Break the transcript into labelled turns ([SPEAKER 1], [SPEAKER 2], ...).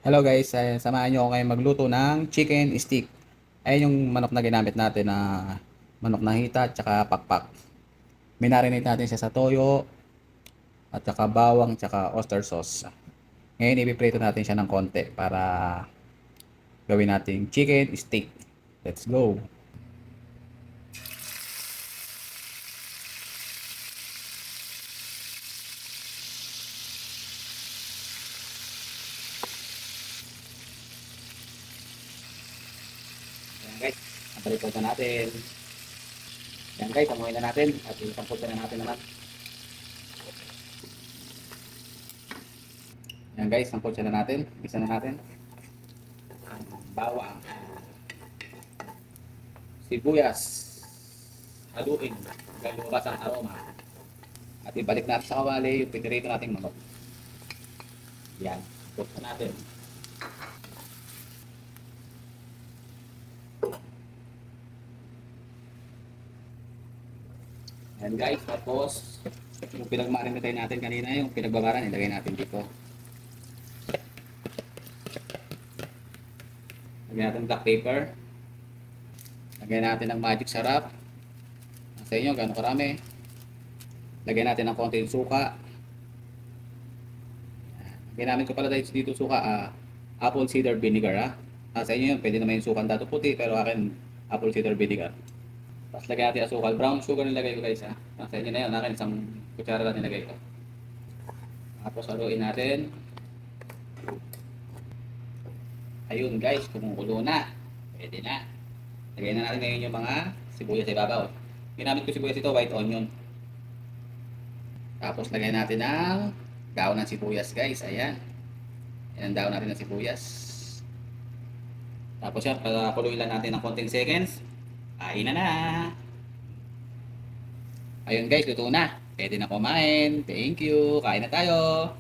[SPEAKER 1] Hello guys, samahan nyo ako ngayon magluto ng chicken stick. Ayan yung manok na ginamit natin na manok na hita at saka pakpak. Minarinate natin siya sa toyo at saka bawang at saka oyster sauce. Ngayon ipiprito natin siya ng konti para gawin nating chicken stick. Let's go! Ayan guys, ang prito na natin. Ayan guys, amuhin na natin at itampot na natin naman. Ayan guys, tampot na natin. Isa na natin. Bawang, sibuyas, haluin, hanggang lumabas ang aroma. At ibalik natin sa kawali yung pinirito nating manok. Yan, put na natin. Yan guys, tapos yung pinagmarinatay natin kanina, yung pinagbabaran, ilagay natin dito. Lagyan natin black paper. Lagyan natin ng magic sarap. Sa inyo, gano'ng karami. Lagyan natin ng konti suka. Ginamit ko pala dito suka, apple cider vinegar. Sa inyo yun, pwede naman yung sukan dato puti, pero akin apple cider vinegar. Tapos lagyan natin asukal. Brown sugar nilagay ko guys ha. Sa inyo na yun, akin isang kutsara lang nilagay ko. Tapos haluin natin. Ayun guys, kumukulo na. Pwede na. Lagyan na natin ngayon yung mga sibuyas sa ibabaw. Ginamit ko sibuyas ito, white onion. Tapos lagyan natin ng daon ng sibuyas guys. Ayan. Ayan ang daon natin ng sibuyas. Tapos yan, pakuluin lang natin ng konting seconds. Kain na na. Ayun guys, luto na. Pwede na kumain. Thank you. Kain na tayo.